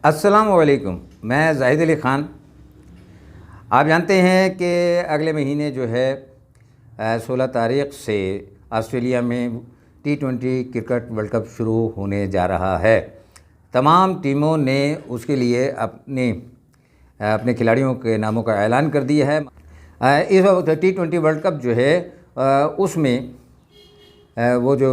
अस्सलामुअलैकुम। मैं ज़ाहिद अली ख़ान। आप जानते हैं कि अगले महीने जो है 16 तारीख़ से ऑस्ट्रेलिया में T20 क्रिकेट वर्ल्ड कप शुरू होने जा रहा है। तमाम टीमों ने उसके लिए अपने खिलाड़ियों के नामों का ऐलान कर दिया है। इस वक्त T20 वर्ल्ड कप जो है उसमें वो जो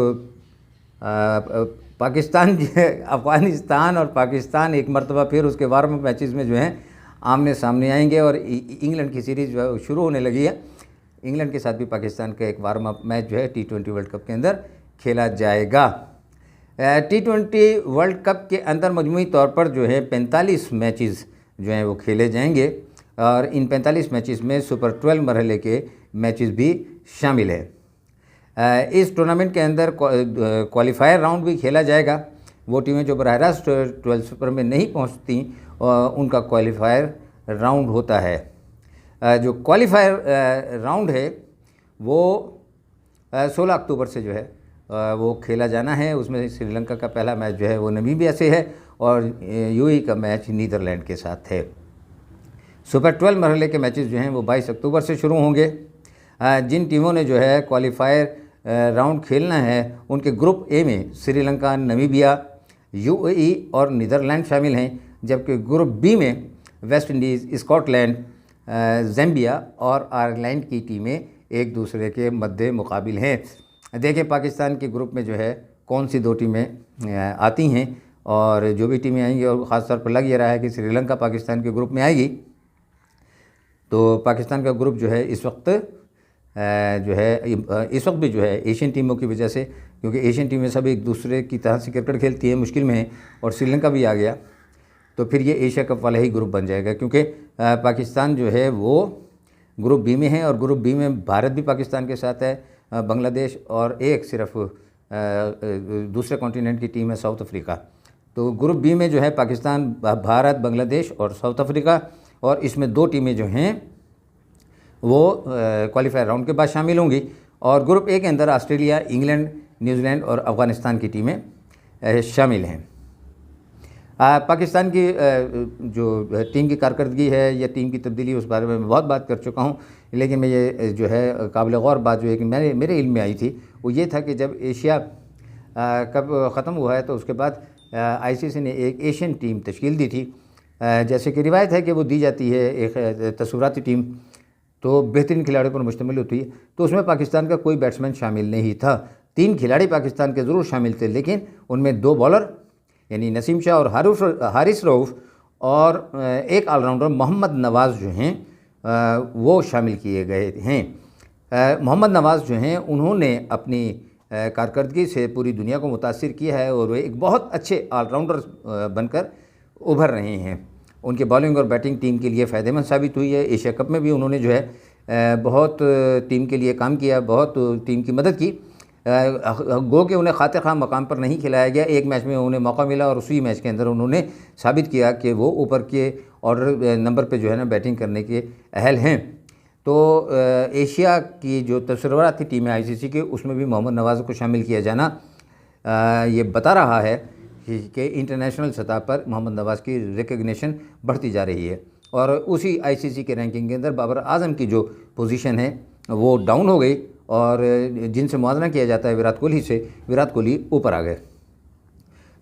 पाकिस्तान अफ़गानिस्तान और पाकिस्तान एक मरतबा फिर उसके वार्म अप मैचेस में जो हैं आमने सामने आएंगे और इंग्लैंड की सीरीज़ जो है शुरू होने लगी है। इंग्लैंड के साथ भी पाकिस्तान का एक वार्म अप मैच जो है T20 वर्ल्ड कप के अंदर खेला जाएगा। T20 वर्ल्ड कप के अंदर मजमूई तौर पर जो है 45 मैचेस जो हैं वो खेले जाएंगे और इन 45 मैचेस में सुपर 12 मरहले के मैचेस भी शामिल है। इस टूर्नामेंट के अंदर क्वालिफायर राउंड भी खेला जाएगा। वो टीमें जो बराह रास्त 12 सुपर में नहीं पहुंचती उनका क्वालिफायर राउंड होता है। जो क्वालिफायर राउंड है वो 16 अक्टूबर से जो है वो खेला जाना है। उसमें श्रीलंका का पहला मैच जो है वो नमीबिया से है और यूएई का मैच नीदरलैंड के साथ है। सुपर 12 मरहले के मैचेस जो हैं वो 22 अक्टूबर से शुरू होंगे। जिन टीमों ने जो है क्वालिफायर राउंड खेलना है उनके ग्रुप ए में श्रीलंका, नमीबिया, यूएई और नीदरलैंड शामिल हैं, जबकि ग्रुप बी में वेस्ट इंडीज़, स्कॉटलैंड, ज़ैम्बिया और आयरलैंड की टीमें एक दूसरे के मद्दे मुकाबिल हैं। देखें पाकिस्तान के ग्रुप में जो है कौन सी दो टीमें आती हैं और जो भी टीमें आएंगी, और ख़ास तौर पर लग ये रहा है कि श्रीलंका पाकिस्तान के ग्रुप में आएगी। तो पाकिस्तान का ग्रुप जो है इस वक्त भी जो है एशियन टीमों की वजह से, क्योंकि एशियन टीमें सब एक दूसरे की तरह से क्रिकेट खेलती है, मुश्किल में है और श्रीलंका भी आ गया तो फिर ये एशिया कप वाला ही ग्रुप बन जाएगा। क्योंकि पाकिस्तान जो है वो ग्रुप बी में है और ग्रुप बी में भारत भी पाकिस्तान के साथ है, बांग्लादेश और एक सिर्फ दूसरे कॉन्टिनेंट की टीम है साउथ अफ्रीका। तो ग्रुप बी में जो है पाकिस्तान, भारत, बांग्लादेश और साउथ अफ्रीका, और इसमें दो टीमें जो हैं वो क्वालिफायर राउंड के बाद शामिल होंगी। और ग्रुप ए के अंदर ऑस्ट्रेलिया, इंग्लैंड, न्यूजीलैंड और अफ़गानिस्तान की टीमें शामिल हैं। पाकिस्तान की जो टीम की कारकर्दगी है या टीम की तब्दीली, उस बारे में मैं बहुत बात कर चुका हूँ, लेकिन मैं ये जो है काबिल गौर बात जो है कि मेरे इल्म में आई थी वो ये था कि जब एशिया कप ख़त्म हुआ है तो उसके बाद आईसीसी ने एक एशियन टीम तश्कील दी थी। जैसे कि रिवायत है कि वो दी जाती है एक तस्वुराती टीम, तो बेहतरीन खिलाड़ियों पर मुश्तमिल होती है। तो उसमें पाकिस्तान का कोई बैट्समैन शामिल नहीं था। 3 खिलाड़ी पाकिस्तान के ज़रूर शामिल थे, लेकिन उनमें 2 बॉलर यानी नसीम शाह और हारिस रऊफ़ और एक ऑलराउंडर मोहम्मद नवाज़ जो हैं वो शामिल किए गए हैं। मोहम्मद नवाज़ जो हैं उन्होंने अपनी कारकर्दगी से पूरी दुनिया को मुतासिर किया है और वे एक बहुत अच्छे ऑलराउंडर बनकर उभर रहे हैं। उनके बॉलिंग और बैटिंग टीम के लिए फ़ायदेमंद साबित हुई है। एशिया कप में भी उन्होंने जो है बहुत टीम के लिए काम किया, बहुत टीम की मदद की। गो कि उन्हें खातिर ख़ां मकाम पर नहीं खिलाया गया, एक मैच में उन्हें मौका मिला और उसी मैच के अंदर उन्होंने साबित किया कि वो ऊपर के ऑर्डर नंबर पे जो है ना बैटिंग करने के अहल हैं। तो एशिया की जो तस्वुराती टीम है आईसीसी के, उसमें भी मोहम्मद नवाज़ को शामिल किया जाना ये बता रहा है कि इंटरनेशनल सतह पर मोहम्मद नवाज़ की रिकग्निशन बढ़ती जा रही है। और उसी आईसीसी के रैंकिंग के अंदर बाबर आज़म की जो पोजीशन है वो डाउन हो गई और जिनसे मुआवजा किया जाता है विराट कोहली से, विराट कोहली ऊपर आ गए।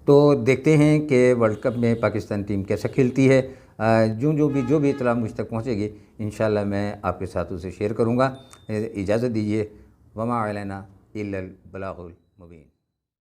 तो देखते हैं कि वर्ल्ड कप में पाकिस्तान टीम कैसे खेलती है। जो भी इत्तला मुझ तक पहुँचेगी इंशाल्लाह मैं आपके साथ उसे शेयर करूँगा। इजाज़त दीजिए। वमा अलैना इल्लल बलागुल मुबीन।